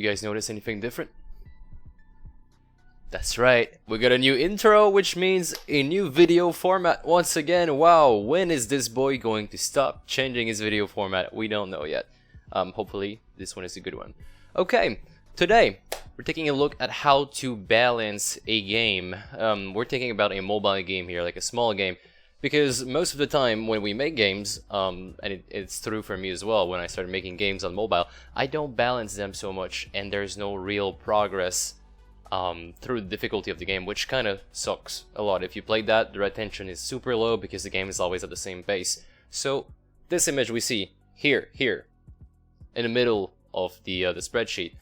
guys notice anything different? That's right, we got a new intro, which means a new video format once again. Wow, when is this boy going to stop changing his video format? We don't know yet. Hopefully this one is a good one. Okay, today we're taking a look at how to balance a game. We're thinking about a mobile game here, like a small game, because most of the time when we make games, and it's true for me as well, when I started making games on mobile, I don't balance them so much, and there's no real progress through the difficulty of the game, which kind of sucks a lot. If you played that, the retention is super low because the game is always at the same pace. So this image we see here, in the middle of the spreadsheet,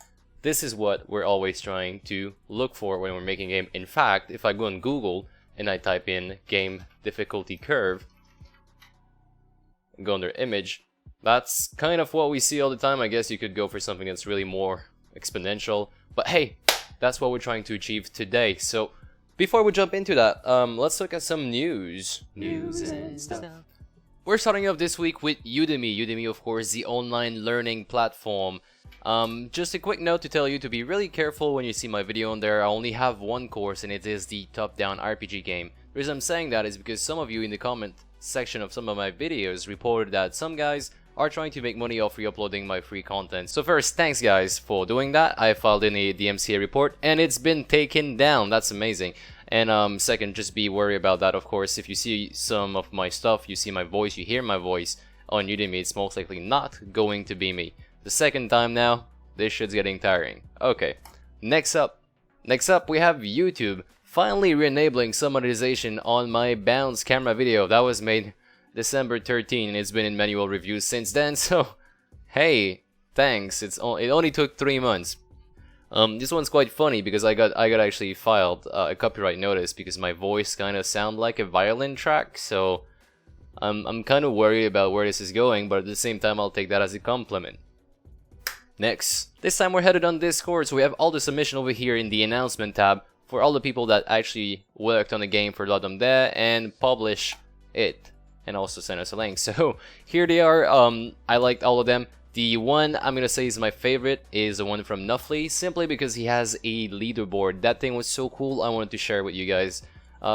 this is what we're always trying to look for when we're making a game. In fact, if I go on Google and I type in game difficulty curve and go under image, that's kind of what we see all the time. I guess you could go for something that's really more exponential, but hey, that's what we're trying to achieve today. So before we jump into that, let's look at some news and stuff. We're starting off this week with Udemy. Udemy, of course, the online learning platform. Just a quick note to tell you to be really careful when you see my video on there. I only have one course, and it is the top-down RPG game. The reason I'm saying that is because some of you in the comment section of some of my videos reported that some guys are trying to make money off re-uploading my free content. So first, thanks guys for doing that. I filed in a DMCA report and it's been taken down. That's amazing. And second, just be worried about that. Of course, if you see some of my stuff, you see my voice, you hear my voice on Udemy, it's most likely not going to be me. The second time now, this shit's getting tiring. Okay, next up we have YouTube finally re-enabling some monetization on my bounce camera video. That was made December 13 and it's been in manual reviews since then, so hey, thanks. It only took 3 months. This one's quite funny because I got actually filed a copyright notice because my voice kind of sound like a violin track, so I'm kind of worried about where this is going, but at the same time I'll take that as a compliment. Next, this time we're headed on Discord, so we have all the submission over here in the announcement tab for all the people that actually worked on the game, for let them there and publish it. And also send us a link. So here they are. I liked all of them. The one I'm gonna say is my favorite is the one from Nuffly, simply because he has a leaderboard. That thing was so cool, I wanted to share with you guys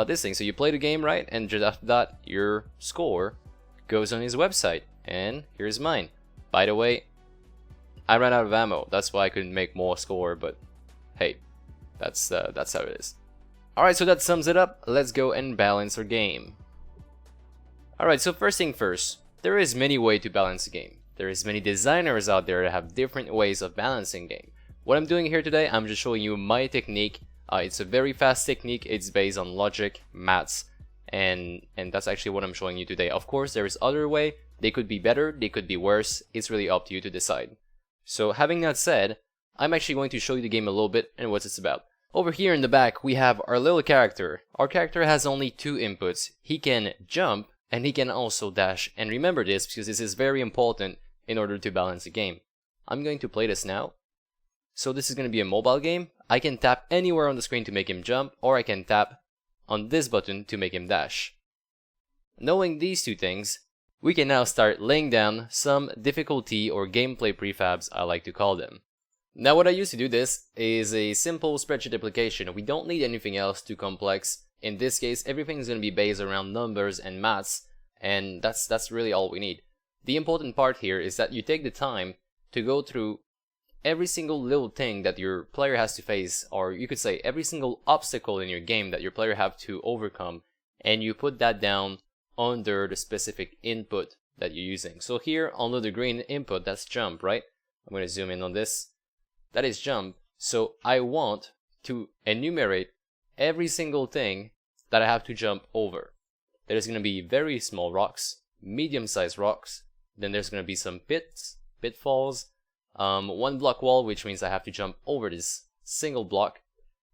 this thing. So you play the game, right? And just after that, your score goes on his website. And here's mine. By the way, I ran out of ammo. That's why I couldn't make more score, but hey, that's how it is. Alright, so that sums it up. Let's go and balance our game. Alright, so first thing first, there is many ways to balance a game. There is many designers out there that have different ways of balancing game. What I'm doing here today, I'm just showing you my technique. It's a very fast technique. It's based on logic, maths, and that's actually what I'm showing you today. Of course, there is other way. They could be better, they could be worse. It's really up to you to decide. So having that said, I'm actually going to show you the game a little bit and what it's about. Over here in the back, we have our little character. Our character has only 2 inputs. He can jump, and he can also dash, and remember this because this is very important in order to balance the game. I'm going to play this now. So this is going to be a mobile game. I can tap anywhere on the screen to make him jump, or I can tap on this button to make him dash. Knowing these 2 things, we can now start laying down some difficulty or gameplay prefabs, I like to call them. Now what I use to do this is a simple spreadsheet application. We don't need anything else too complex. In this case, everything is going to be based around numbers and maths, and that's really all we need. The important part here is that you take the time to go through every single little thing that your player has to face, or you could say every single obstacle in your game that your player have to overcome, and you put that down under the specific input that you're using. So here, under the green input, that's jump, right? I'm going to zoom in on this. That is jump. So I want to enumerate every single thing that I have to jump over. There's going to be very small rocks, medium-sized rocks, then there's going to be some pitfalls, 1 block wall, which means I have to jump over this single block,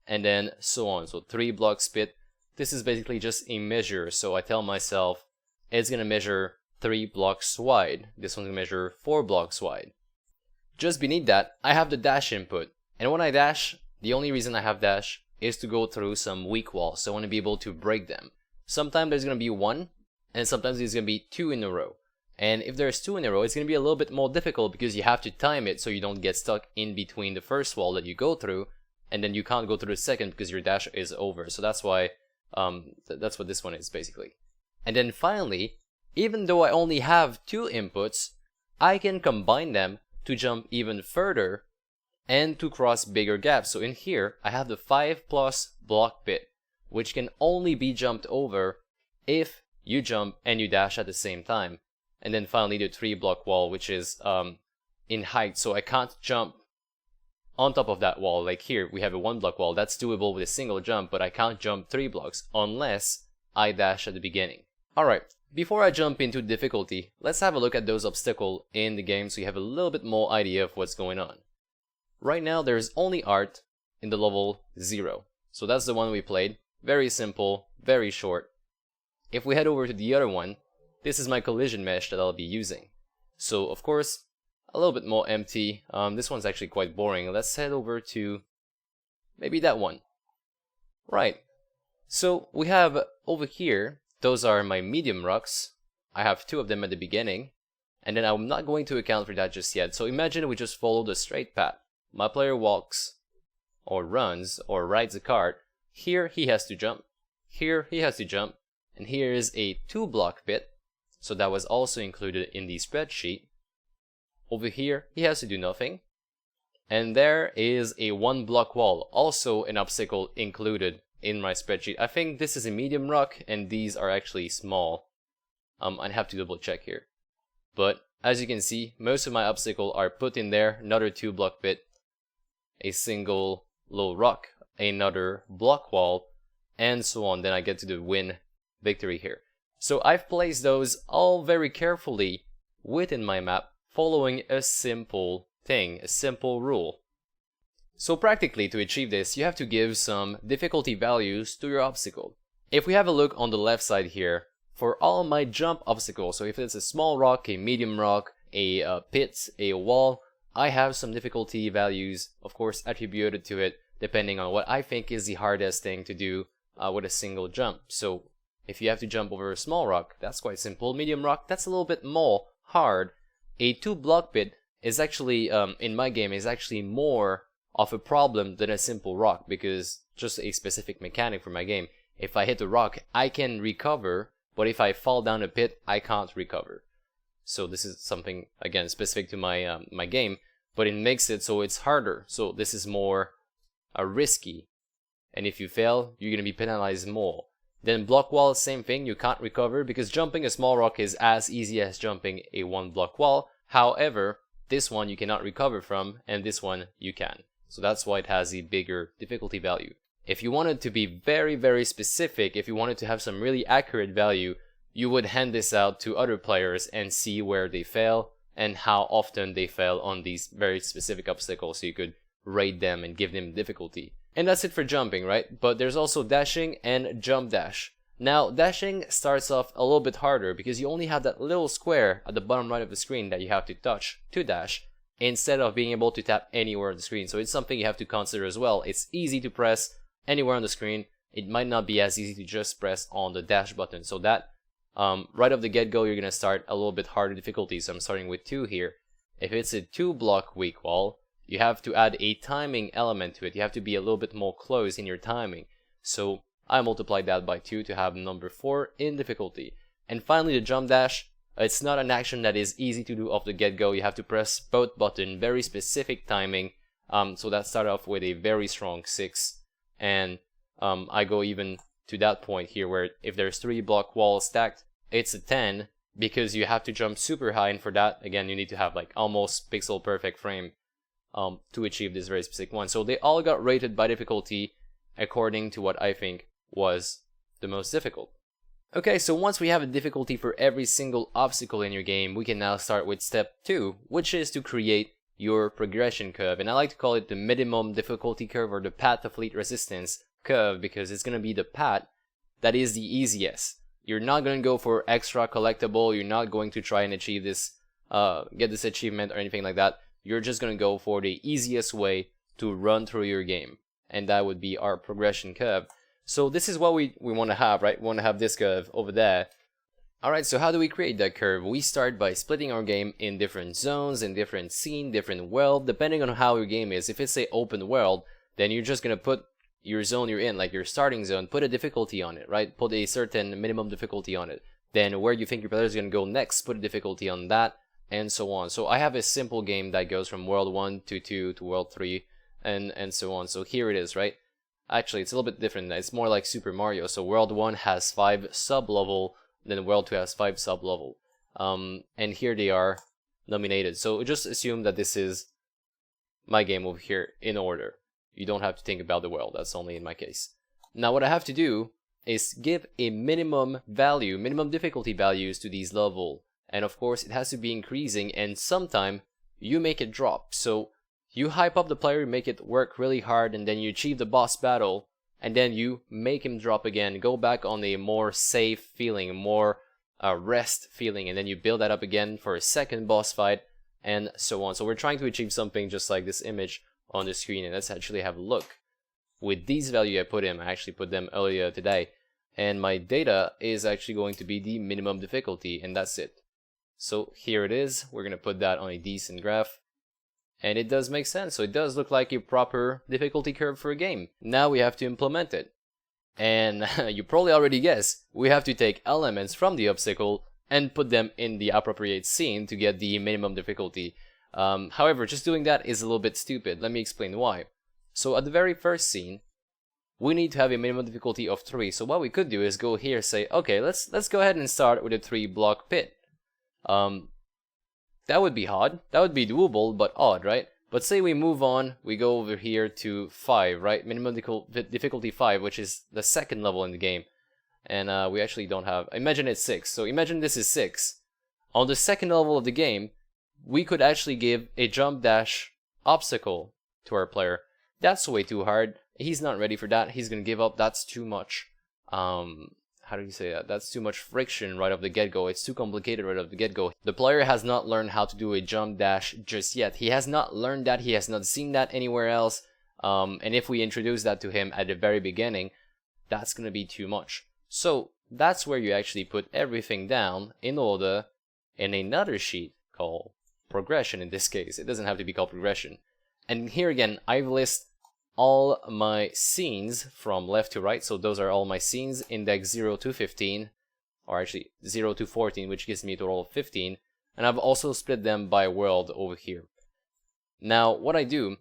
and then so on. So 3 blocks pit. This is basically just a measure, so I tell myself it's going to measure 3 blocks wide. This one's going to measure 4 blocks wide. Just beneath that, I have the dash input, and when I dash, the only reason I have dash is to go through some weak walls, so I want to be able to break them. Sometimes there's going to be 1, and sometimes there's going to be 2 in a row. And if there's 2 in a row, it's going to be a little bit more difficult because you have to time it so you don't get stuck in between the first wall that you go through, and then you can't go through the second because your dash is over. So that's why, that's what this one is basically. And then finally, even though I only have 2 inputs, I can combine them to jump even further and to cross bigger gaps. So in here, I have the 5+ block bit, which can only be jumped over if you jump and you dash at the same time. And then finally the 3 block wall, which is in height, so I can't jump on top of that wall. Like here, we have a 1 block wall, that's doable with a single jump, but I can't jump 3 blocks unless I dash at the beginning. Alright, before I jump into difficulty, let's have a look at those obstacles in the game so you have a little bit more idea of what's going on. Right now, there's only art in the level 0. So that's the one we played. Very simple, very short. If we head over to the other one, this is my collision mesh that I'll be using. So of course, a little bit more empty. This one's actually quite boring. Let's head over to maybe that one. Right. So we have over here, those are my medium rocks. I have 2 of them at the beginning. And then I'm not going to account for that just yet. So imagine we just follow the straight path. My player walks, or runs, or rides a cart. Here he has to jump. Here he has to jump. And here is a 2 block bit. So that was also included in the spreadsheet. Over here, he has to do nothing. And there is a 1 block wall, also an obstacle included in my spreadsheet. I think this is a medium rock, and these are actually small. I'd have to double check here. But as you can see, most of my obstacles are put in there. Another 2 block bit, a single little rock, another block wall, and so on. Then I get to the win victory here. So I've placed those all very carefully within my map, following a simple thing, a simple rule. So practically, to achieve this, you have to give some difficulty values to your obstacle. If we have a look on the left side here, for all my jump obstacles, so if it's a small rock, a medium rock, a pit, a wall, I have some difficulty values, of course, attributed to it, depending on what I think is the hardest thing to do with a single jump. So if you have to jump over a small rock, that's quite simple. Medium rock, that's a little bit more hard. A 2 block bit is actually, in my game, is actually more of a problem than a simple rock, because just a specific mechanic for my game. If I hit a rock, I can recover, but if I fall down a pit, I can't recover. So this is something, again, specific to my my game, but it makes it so it's harder. So this is more risky, and if you fail, you're gonna be penalized more. Then block wall, same thing, you can't recover because jumping a small rock is as easy as jumping a 1 block wall. However, this one you cannot recover from, and this one you can. So that's why it has a bigger difficulty value. If you wanted to be very, very specific, if you wanted to have some really accurate value, you would hand this out to other players and see where they fail and how often they fail on these very specific obstacles, so you could rate them and give them difficulty. And that's it for jumping, right? But there's also dashing and jump dash. Now, dashing starts off a little bit harder because you only have that little square at the bottom right of the screen that you have to touch to dash, instead of being able to tap anywhere on the screen. So it's something you have to consider as well. It's easy to press anywhere on the screen. It might not be as easy to just press on the dash button. So that, right off the get-go, you're going to start a little bit harder difficulty. So I'm starting with 2 here. If it's a 2 block weak wall, you have to add a timing element to it. You have to be a little bit more close in your timing. So I multiplied that by 2 to have number 4 in difficulty. And finally, the jump dash. It's not an action that is easy to do off the get-go. You have to press both buttons, very specific timing. So that started off with a very strong 6. And I go even to that point here where if there's 3 block walls stacked, it's a 10 because you have to jump super high. And for that, again, you need to have like almost pixel perfect frame to achieve this very specific one. So they all got rated by difficulty according to what I think was the most difficult. Okay, so once we have a difficulty for every single obstacle in your game, we can now start with step 2, which is to create your progression curve. And I like to call it the minimum difficulty curve, or the path of least resistance curve, because it's going to be the path that is the easiest. You're not going to go for extra collectible, you're not going to try and achieve this, get this achievement or anything like that. You're just going to go for the easiest way to run through your game, and that would be our progression curve. So this is what we want to have, right? We want to have this curve over there. Alright, so how do we create that curve? We start by splitting our game in different zones, in different scene, different world, depending on how your game is. If it's a open world, then you're just gonna put your zone you're in, like your starting zone, put a difficulty on it, right? Put a certain minimum difficulty on it. Then where you think your player is gonna go next, put a difficulty on that, and so on. So I have a simple game that goes from world 1 to 2 to world 3, and so on. So here it is, right? Actually, it's a little bit different. It's more like Super Mario. So world 1 has 5 sub-level, then world 2 has 5 sub-level. And here they are nominated. So just assume that this is my game over here in order. You don't have to think about the world, that's only in my case. Now what I have to do is give a minimum value, minimum difficulty values to these level. And of course it has to be increasing, and sometime you make it drop. So you hype up the player, make it work really hard, and then you achieve the boss battle, and then you make him drop again, go back on a more safe feeling, more rest feeling, and then you build that up again for a second boss fight, and so on. So we're trying to achieve something just like this image on the screen, and let's actually have a look. With these values I put in, I actually put them earlier today, and my data is actually going to be the minimum difficulty, and that's it. So here it is, we're gonna put that on a decent graph. And it does make sense, so it does look like a proper difficulty curve for a game. Now we have to implement it. And you probably already guessed, we have to take elements from the obstacle and put them in the appropriate scene to get the minimum difficulty. However, just doing that is a little bit stupid. Let me explain why. So at the very first scene, we need to have a minimum difficulty of 3. So what we could do is go here, say, okay, let's go ahead and start with a 3-block pit. That would be odd. That would be doable, but odd, right? But say we move on, we go over here to 5, right? Minimum difficulty 5, which is the second level in the game. And we actually don't have... Imagine it's 6. So imagine this is 6. On the second level of the game, we could actually give a jump dash obstacle to our player. That's way too hard. He's not ready for that. He's gonna give up. That's too much. How do you say that? That's too much friction right off the get-go. It's too complicated right off the get-go. The player has not learned how to do a jump dash just yet. He has not learned that. He has not seen that anywhere else. And if we introduce that to him at the very beginning, that's going to be too much. So that's where you actually put everything down in order in another sheet called progression in this case. It doesn't have to be called progression. And here again, I've listed all my scenes from left to right, so those are all my scenes, index 0 to 15, or actually 0 to 14, which gives me a total of 15, and I've also split them by world over here. Now what I do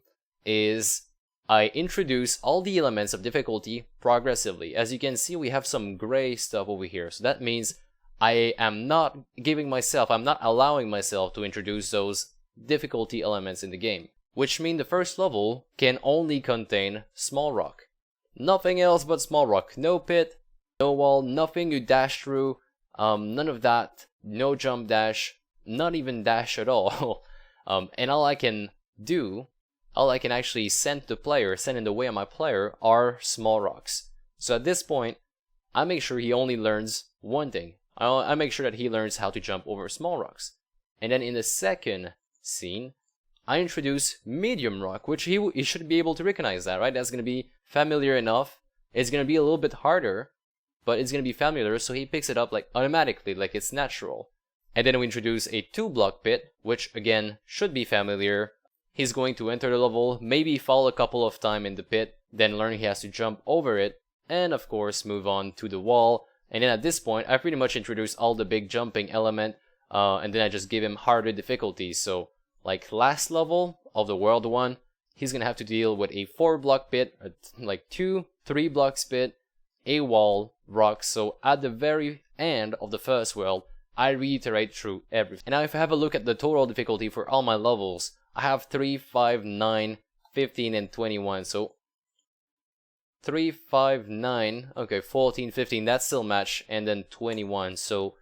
is I introduce all the elements of difficulty progressively. As you can see, we have some gray stuff over here, so that means I am not I'm not allowing myself to introduce those difficulty elements in the game. Which means the first level can only contain small rock. Nothing else but small rock. No pit, no wall, nothing you dash through, none of that, no jump dash, not even dash at all. And all I can actually send in the way of my player are small rocks. So at this point, I make sure he only learns one thing. I make sure that he learns how to jump over small rocks. And then in the second scene, I introduce medium rock, which he should be able to recognize that, right? That's going to be familiar enough. It's going to be a little bit harder, but it's going to be familiar, so he picks it up like automatically, like it's natural. And then we introduce a 2-block pit, which again should be familiar. He's going to enter the level, maybe fall a couple of times in the pit, then learn he has to jump over it, and of course move on to the wall. And then at this point, I pretty much introduced all the big jumping element, and then I just give him harder difficulties. So like last level of the world 1, he's gonna have to deal with a 4-block pit, like 2-3 blocks pit, a wall, rocks. So at the very end of the first world, I reiterate through everything. And now if I have a look at the total difficulty for all my levels, I have 3, 5, 9, 15, and 21. So 3, 5, 9, okay, 14, 15, that's still match, and then 21. So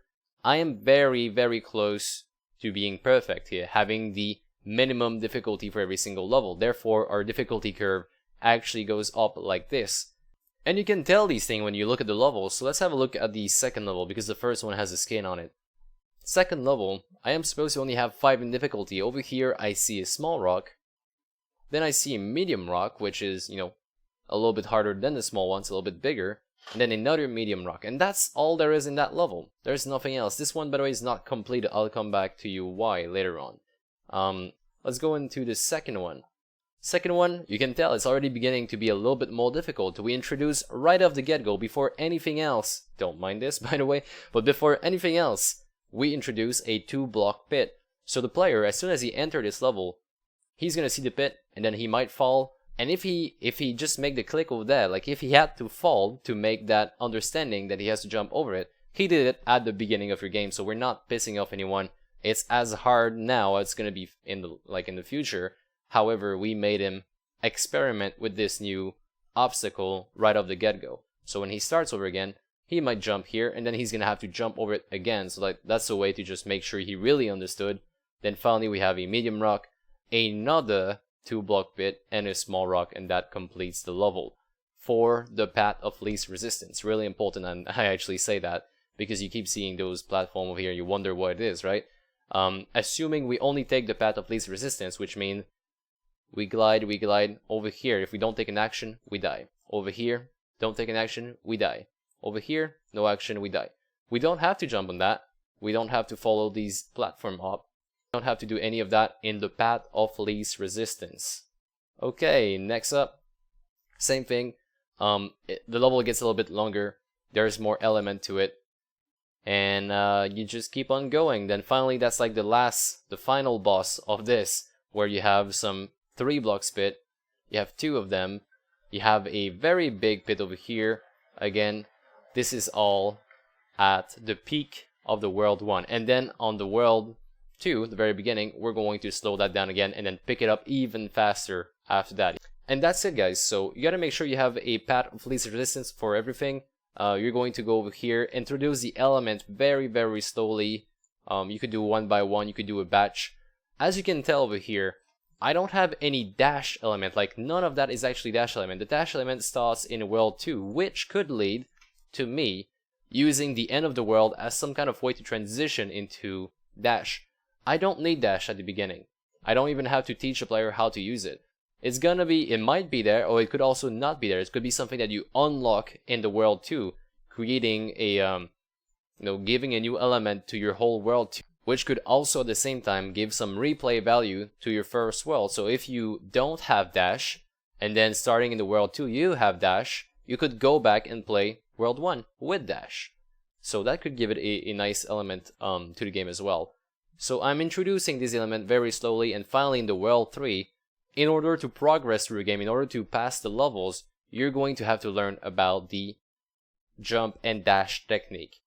I am very, very close to being perfect here, having the minimum difficulty for every single level. Therefore, our difficulty curve actually goes up like this. And you can tell these things when you look at the levels. So let's have a look at the second level, because the first one has a skin on it. Second level, I am supposed to only have 5 in difficulty. Over here, I see a small rock. Then I see a medium rock, which is, a little bit harder than the small ones, a little bit bigger. and then another medium rock, and that's all there is in that level. There's nothing else. This one, by the way, is not complete. I'll come back to you why later on. Let's go into the second one. Second one, you can tell it's already beginning to be a little bit more difficult. We introduce right off the get-go, before anything else, don't mind this by the way, but before anything else, we introduce a 2-block pit. So the player, as soon as he enters this level, he's gonna see the pit, and then he might fall. And if he just make the click over there, like if he had to fall to make that understanding that he has to jump over it, he did it at the beginning of your game. So we're not pissing off anyone. It's as hard now as it's gonna be in the future. However, we made him experiment with this new obstacle right off the get-go. So when he starts over again, he might jump here, and then he's gonna have to jump over it again. So that's a way to just make sure he really understood. Then finally we have a medium rock, another 2-block pit, and a small rock, and that completes the level for the path of least resistance. Really important, and I actually say that because you keep seeing those platforms over here, you wonder what it is, right? Assuming we only take the path of least resistance, which means we glide over here. If we don't take an action, we die. Over here, don't take an action, we die. Over here, no action, we die. We don't have to jump on that. We don't have to follow these platform up. We don't have to do any of that in the path of least resistance. Okay, next up, same thing. The level gets a little bit longer. There's more element to it. And you just keep on going. Then finally, that's like the final boss of this, where you have some 3-block pit. You have 2 of them. You have a very big pit over here. Again, this is all at the peak of the world 1. And then on the world 2, the very beginning, we're going to slow that down again and then pick it up even faster after that. And that's it, guys. So you gotta make sure you have a path of least resistance for everything. You're going to go over here, introduce the element very, very slowly. You could do one by one, you could do a batch. As you can tell over here, I don't have any dash element, like none of that is actually dash element. The dash element starts in world 2, which could lead to me using the end of the world as some kind of way to transition into dash. I don't need dash at the beginning. I don't even have to teach a player how to use it. It might be there, or it could also not be there. It could be something that you unlock in the world 2, creating a, giving a new element to your whole world 2. Which could also at the same time give some replay value to your first world. So if you don't have dash, and then starting in the world 2 you have dash, you could go back and play world 1 with dash. So that could give it a nice element to the game as well. So I'm introducing this element very slowly, and finally in the world 3, in order to progress through the game, in order to pass the levels, you're going to have to learn about the jump and dash technique,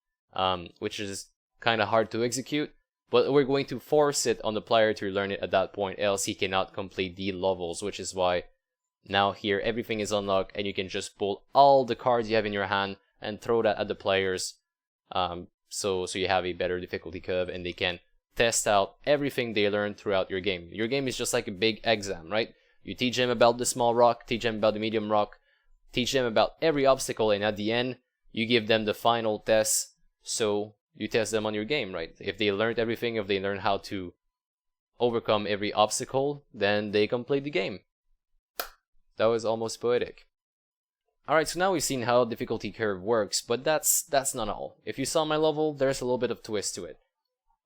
which is kind of hard to execute. But we're going to force it on the player to learn it at that point, else he cannot complete the levels, which is why now here everything is unlocked and you can just pull all the cards you have in your hand and throw that at the players. So you have a better difficulty curve and they can test out everything they learned throughout your game. Your game is just like a big exam, right? You teach them about the small rock, teach them about the medium rock, teach them about every obstacle, and at the end, you give them the final test. So you test them on your game, right? If they learned everything, if they learn how to overcome every obstacle, then they complete the game. That was almost poetic. Alright, so now we've seen how difficulty curve works, but that's not all. If you saw my level, there's a little bit of twist to it.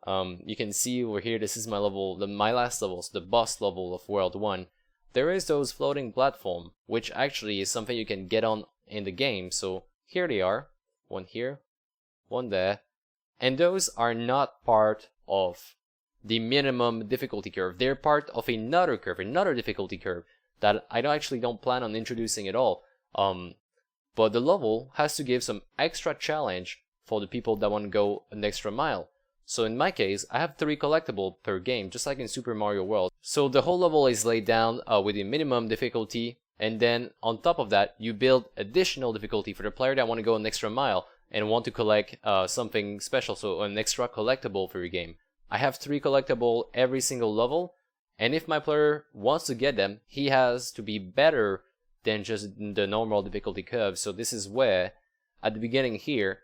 You can see over here, this is my level, my last level, so the boss level of World 1. There is those floating platform, which actually is something you can get on in the game. So here they are, one here, one there. And those are not part of the minimum difficulty curve. They're part of another curve, another difficulty curve that I actually don't plan on introducing at all. But the level has to give some extra challenge for the people that want to go an extra mile. So in my case, I have 3 collectibles per game, just like in Super Mario World. So the whole level is laid down with a minimum difficulty, and then on top of that, you build additional difficulty for the player that want to go an extra mile and want to collect something special, so an extra collectible for your game. I have 3 collectibles every single level, and if my player wants to get them, he has to be better than just the normal difficulty curve. So this is where, at the beginning here,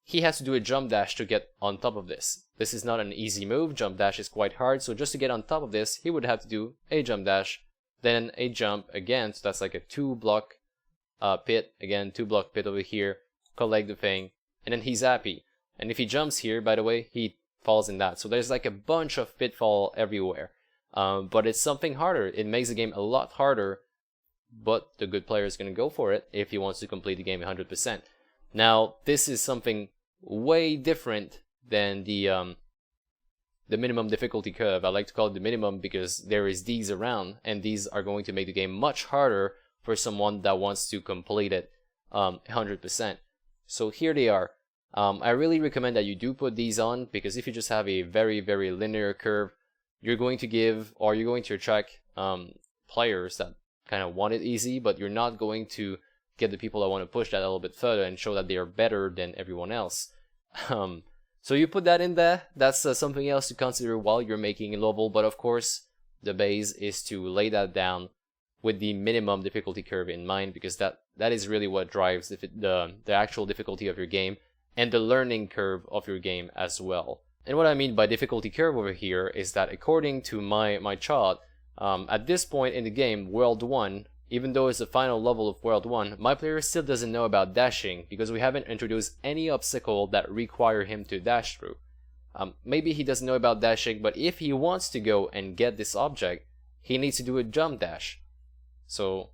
he has to do a jump dash to get on top of this. This is not an easy move, jump dash is quite hard, so just to get on top of this, he would have to do a jump dash, then a jump again, so that's like a 2-block pit, again 2-block pit over here, collect the thing, and then he's happy. And if he jumps here, by the way, he falls in that. So there's like a bunch of pitfall everywhere. But it's something harder. It makes the game a lot harder, but the good player is going to go for it if he wants to complete the game 100%. Now, this is something way different than the minimum difficulty curve. I like to call it the minimum because there is these around, and these are going to make the game much harder for someone that wants to complete it 100%. So here they are. I really recommend that you do put these on, because if you just have a very, very linear curve, you're going to attract players that kind of want it easy, but you're not going to get the people that want to push that a little bit further and show that they are better than everyone else. So you put that in there. That's something else to consider while you're making a level, but of course the base is to lay that down with the minimum difficulty curve in mind, because that is really what drives the actual difficulty of your game and the learning curve of your game as well. And what I mean by difficulty curve over here is that according to my chart, at this point in the game, World 1, even though it's the final level of World 1, my player still doesn't know about dashing because we haven't introduced any obstacle that require him to dash through. Maybe he doesn't know about dashing, but if he wants to go and get this object, he needs to do a jump dash. So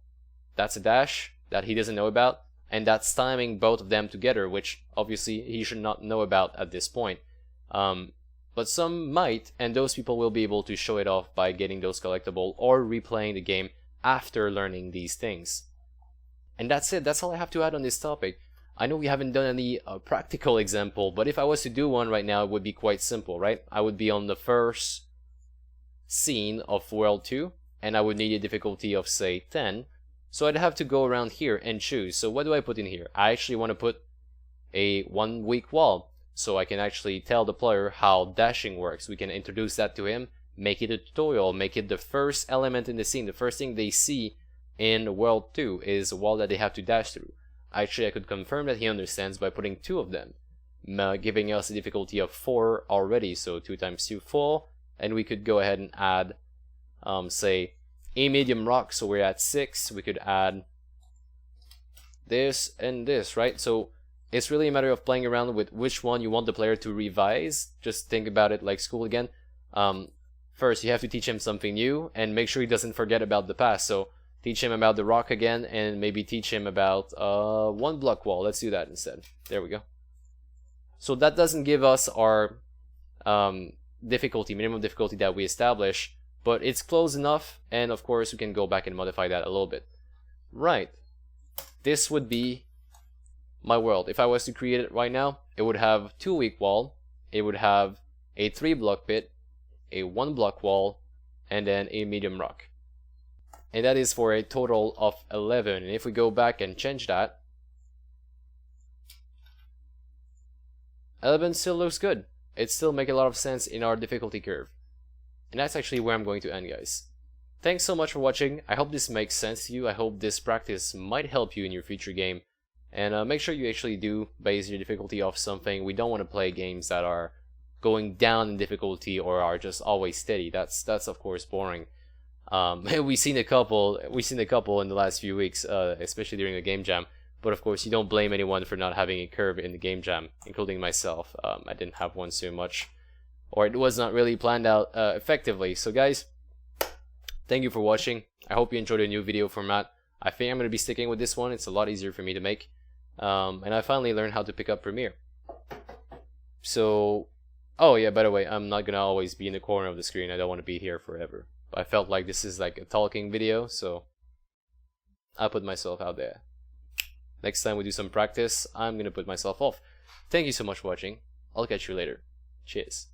that's a dash that he doesn't know about, and that's timing both of them together, which obviously he should not know about at this point. But some might, and those people will be able to show it off by getting those collectible or replaying the game after learning these things. And that's it. That's all I have to add on this topic. I know we haven't done any practical example, but if I was to do one right now, it would be quite simple, right? I would be on the first scene of World 2, and I would need a difficulty of, say, 10. So I'd have to go around here and choose. So what do I put in here? I actually want to put a 1 weak wall, so I can actually tell the player how dashing works. We can introduce that to him, make it a tutorial, make it the first element in the scene. The first thing they see in World 2 is a wall that they have to dash through. Actually, I could confirm that he understands by putting 2 of them, giving us a difficulty of 4 already. So 2 times 2, 4, and we could go ahead and add, say, a medium rock, so we're at 6. We could add this and this, right? So it's really a matter of playing around with which one you want the player to revise. Just think about it like school again. First, you have to teach him something new and make sure he doesn't forget about the past. So teach him about the rock again, and maybe teach him about 1 block wall. Let's do that instead. There we go. So that doesn't give us our minimum difficulty that we establish, but it's close enough, and of course we can go back and modify that a little bit. Right. This would be my world. If I was to create it right now, it would have 2 weak wall, it would have a 3 block pit, a 1 block wall, and then a medium rock. And that is for a total of 11. And if we go back and change that, 11 still looks good. It still makes a lot of sense in our difficulty curve. And that's actually where I'm going to end, guys. Thanks so much for watching. I hope this makes sense to you. I hope this practice might help you in your future game. And make sure you actually do base your difficulty off something. We don't want to play games that are going down in difficulty or are just always steady. That's of course boring. We've seen a couple in the last few weeks, especially during the game jam. But of course, you don't blame anyone for not having a curve in the game jam, including myself. I didn't have one so much, or it was not really planned out effectively. So guys, thank you for watching. I hope you enjoyed the new video format. I think I'm going to be sticking with this one. It's a lot easier for me to make. And I finally learned how to pick up Premiere. So, oh yeah, by the way, I'm not going to always be in the corner of the screen. I don't want to be here forever. I felt like this is like a talking video, so I put myself out there. Next time we do some practice, I'm going to put myself off. Thank you so much for watching. I'll catch you later. Cheers.